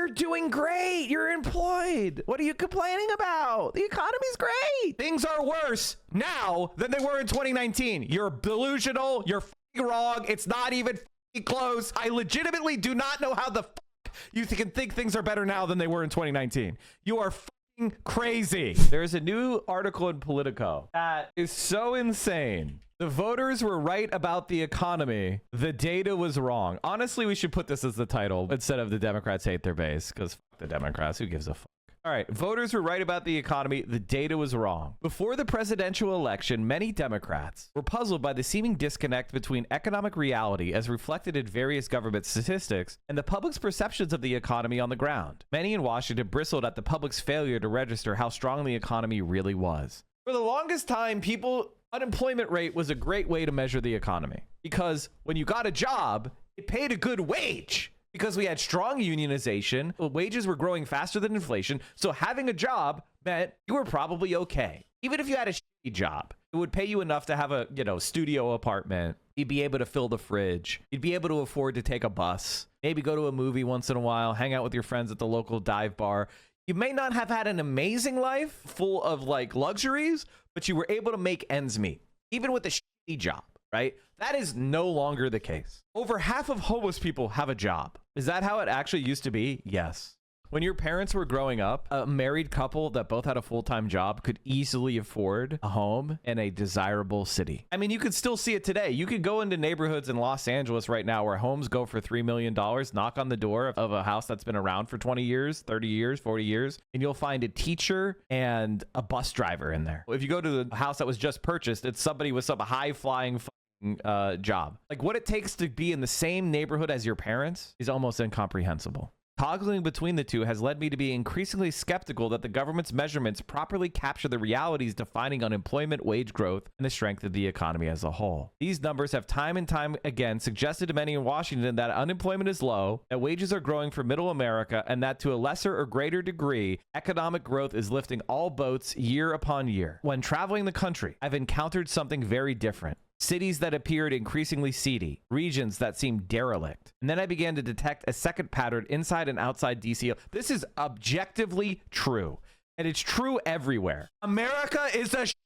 You're doing great. You're employed. What are you complaining about? The economy's great. Things are worse now than they were in 2019. You're delusional. You're wrong. It's not even close. I legitimately do not know how the you can think things are better now than they were in 2019. You are crazy. There's a new article in Politico that is so insane. The voters were right about the economy. The data was wrong. Honestly, we should put this as the title instead of the Democrats hate their base, because fuck the Democrats. Who gives a fuck? All right, voters were right about the economy. The data was wrong. Before the presidential election, many Democrats were puzzled by the seeming disconnect between economic reality as reflected in various government statistics and the public's perceptions of the economy on the ground. Many in Washington bristled at the public's failure to register how strong the economy really was. For the longest time, unemployment rate was a great way to measure the economy because when you got a job, it paid a good wage. Because we had strong unionization, wages were growing faster than inflation. So having a job meant you were probably okay. Even if you had a shitty job, it would pay you enough to have a, studio apartment. You'd be able to fill the fridge. You'd be able to afford to take a bus, maybe go to a movie once in a while, hang out with your friends at the local dive bar. You may not have had an amazing life full of luxuries, but you were able to make ends meet, even with a shitty job. Right? That is no longer the case. Over half of homeless people have a job. Is that how it actually used to be? Yes. When your parents were growing up, a married couple that both had a full-time job could easily afford a home in a desirable city. I mean, you could still see it today. You could go into neighborhoods in Los Angeles right now where homes go for $3 million, knock on the door of a house that's been around for 20 years, 30 years, 40 years, and you'll find a teacher and a bus driver in there. If you go to the house that was just purchased, it's somebody with some high-flying job. What it takes to be in the same neighborhood as your parents is almost incomprehensible. Toggling between the two has led me to be increasingly skeptical that the government's measurements properly capture the realities defining unemployment, wage growth, and the strength of the economy as a whole. These numbers have time and time again suggested to many in Washington that unemployment is low, that wages are growing for middle America, and that to a lesser or greater degree, economic growth is lifting all boats year upon year. When traveling the country, I've encountered something very different. Cities that appeared increasingly seedy, regions that seemed derelict. And then I began to detect a second pattern inside and outside DC. This is objectively true, and it's true everywhere. America is a shit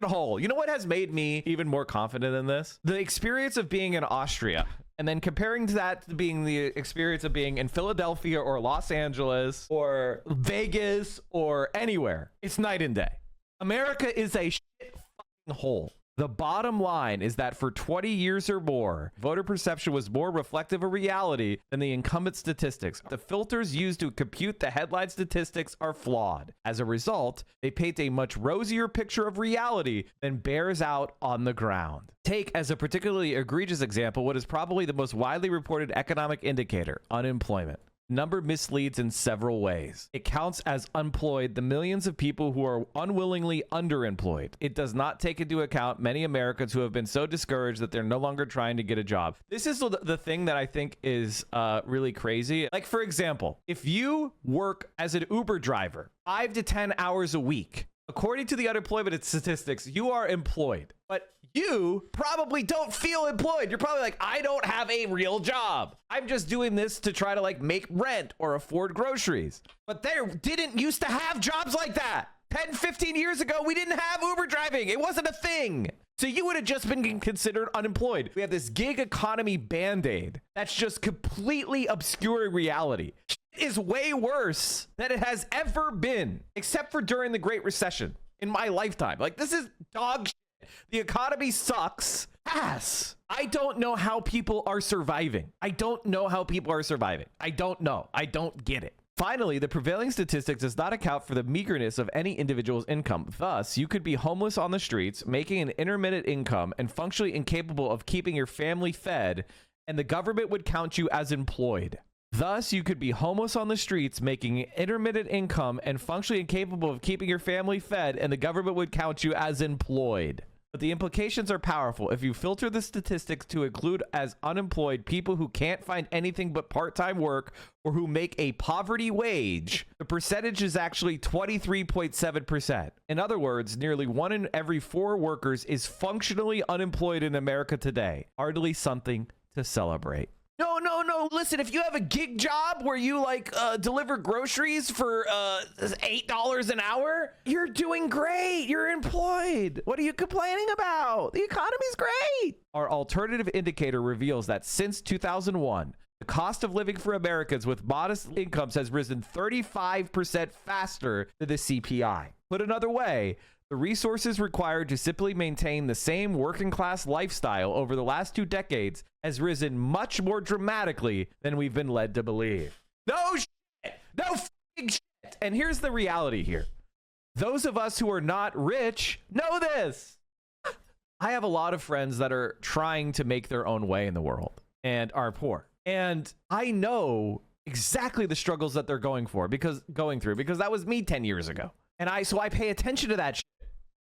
hole. You know what has made me even more confident in this? The experience of being in Austria, and then comparing that to being the experience of being in Philadelphia or Los Angeles or Vegas or anywhere. It's night and day. America is a shit hole. The bottom line is that for 20 years or more, voter perception was more reflective of reality than the incumbent statistics. The filters used to compute the headline statistics are flawed. As a result, they paint a much rosier picture of reality than bears out on the ground. Take as a particularly egregious example what is probably the most widely reported economic indicator, unemployment. Number misleads in several ways. It counts as unemployed the millions of people who are unwillingly underemployed. It does not take into account many Americans who have been so discouraged that they're no longer trying to get a job. This is the thing that I think is really crazy. Like, for example, if you work as an Uber driver 5 to 10 hours a week, according to the unemployment statistics, you are employed. But you probably don't feel employed. You're probably like, I don't have a real job. I'm just doing this to try to make rent or afford groceries. But there didn't used to have jobs like that. 10, 15 years ago, we didn't have Uber driving. It wasn't a thing. So you would have just been considered unemployed. We have this gig economy band-aid that's just completely obscuring reality. It is way worse than it has ever been, except for during the Great Recession in my lifetime. This is dog shit. The economy sucks ass. I don't know how people are surviving. I don't know. I don't get it. Finally, the prevailing statistics does not account for the meagerness of any individual's income. Thus, you could be homeless on the streets, making an intermittent income and functionally incapable of keeping your family fed, and the government would count you as employed. Thus, you could be homeless on the streets, making intermittent income and functionally incapable of keeping your family fed, and the government would count you as employed. But the implications are powerful. If you filter the statistics to include as unemployed people who can't find anything but part-time work or who make a poverty wage, the percentage is actually 23.7%. In other words, nearly 1 in every 4 workers is functionally unemployed in America today. Hardly something to celebrate. No, no, no. Listen, if you have a gig job where you like deliver groceries for $8 an hour, you're doing great. You're employed. What are you complaining about? The economy's great. Our alternative indicator reveals that since 2001, the cost of living for Americans with modest incomes has risen 35% faster than the CPI. Put another way, the resources required to simply maintain the same working class lifestyle over the last 2 decades has risen much more dramatically than we've been led to believe. No shit! No f***ing shit! And here's the reality here. Those of us who are not rich know this. I have a lot of friends that are trying to make their own way in the world and are poor. And I know exactly the struggles that they're going through because that was me 10 years ago. And so I pay attention to that shit.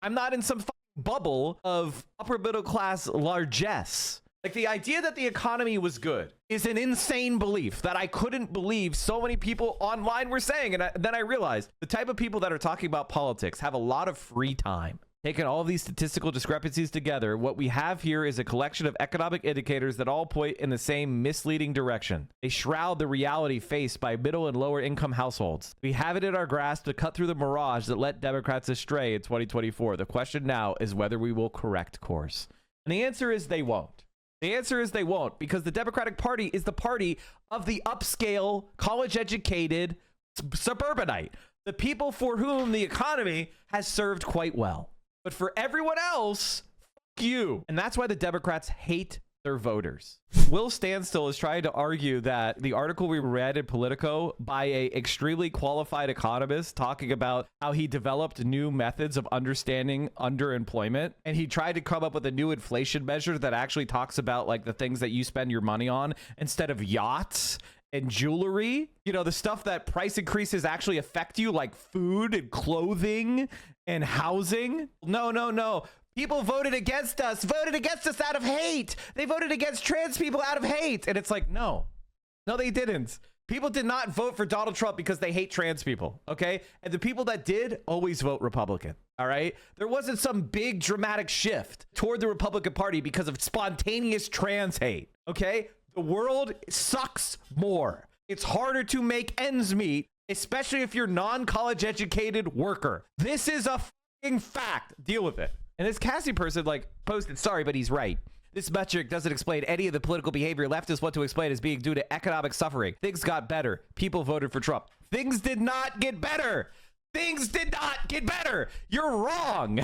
I'm not in some fucking bubble of upper middle class largesse. Like, the idea that the economy was good is an insane belief that I couldn't believe so many people online were saying. And then I realized the type of people that are talking about politics have a lot of free time. Taking all of these statistical discrepancies together, what we have here is a collection of economic indicators that all point in the same misleading direction. They shroud the reality faced by middle and lower income households. We have it in our grasp to cut through the mirage that led Democrats astray in 2024. The question now is whether we will correct course. And the answer is they won't. The answer is they won't, because the Democratic Party is the party of the upscale, college-educated suburbanite, the people for whom the economy has served quite well. But for everyone else, fuck you. And that's why the Democrats hate their voters. Will Standstill is trying to argue that the article we read in Politico by a extremely qualified economist talking about how he developed new methods of understanding underemployment, and he tried to come up with a new inflation measure that actually talks about like the things that you spend your money on instead of yachts and jewelry, you know, the stuff that price increases actually affect you, like food and clothing and housing. No. People voted against us out of hate. They voted against trans people out of hate. And it's like, no, they didn't. People did not vote for Donald Trump because they hate trans people. Okay. And the people that did always vote Republican. All right. There wasn't some big dramatic shift toward the Republican Party because of spontaneous trans hate. Okay. The world sucks more. It's harder to make ends meet, especially if you're non-college educated worker. This is a fucking fact. Deal with it. And this Cassie person like posted, sorry, but he's right. This metric doesn't explain any of the political behavior leftists want to explain as being due to economic suffering. Things got better. People voted for Trump. Things did not get better. Things did not get better. You're wrong.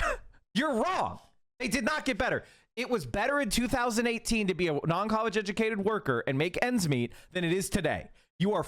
You're wrong. They did not get better. It was better in 2018 to be a non-college educated worker and make ends meet than it is today. You are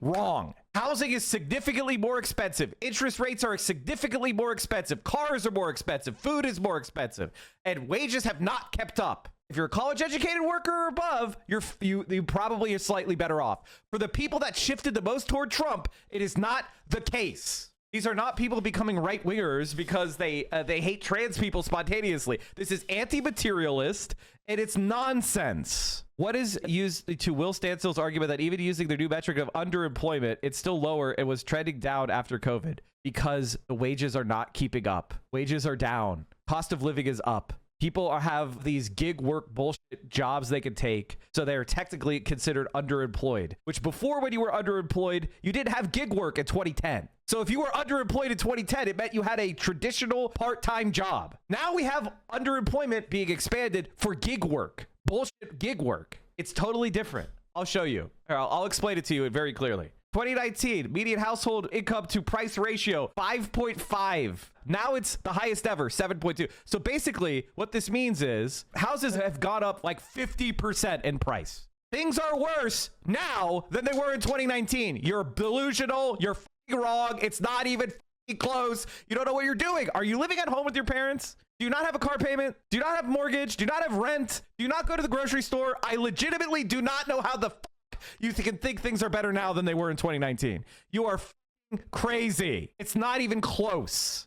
wrong. Housing is significantly more expensive. Interest rates are significantly more expensive. Cars are more expensive. Food is more expensive. And wages have not kept up. If you're a college educated worker or above, you probably are slightly better off. For the people that shifted the most toward Trump, it is not the case. These are not people becoming right-wingers because they hate trans people spontaneously. This is anti-materialist, and it's nonsense. What is used to Will Standstill's argument that even using their new metric of underemployment, it's still lower and was trending down after COVID because the wages are not keeping up. Wages are down. Cost of living is up. People have these gig work bullshit jobs they can take, so they're technically considered underemployed, which before, when you were underemployed, you didn't have gig work in 2010. So if you were underemployed in 2010, it meant you had a traditional part-time job. Now we have underemployment being expanded for gig work. Bullshit gig work. It's totally different. I'll show you. I'll explain it to you very clearly. 2019, median household income to price ratio, 5.5. Now it's the highest ever, 7.2. So basically, what this means is houses have gone up like 50% in price. Things are worse now than they were in 2019. You're delusional. You're wrong. It's not even close. You don't know what you're doing. Are you living at home with your parents? Do you not have a car payment? Do you not have mortgage? Do you not have rent? Do you not go to the grocery store? I legitimately do not know how the you can think things are better now than they were in 2019. You are crazy. It's not even close.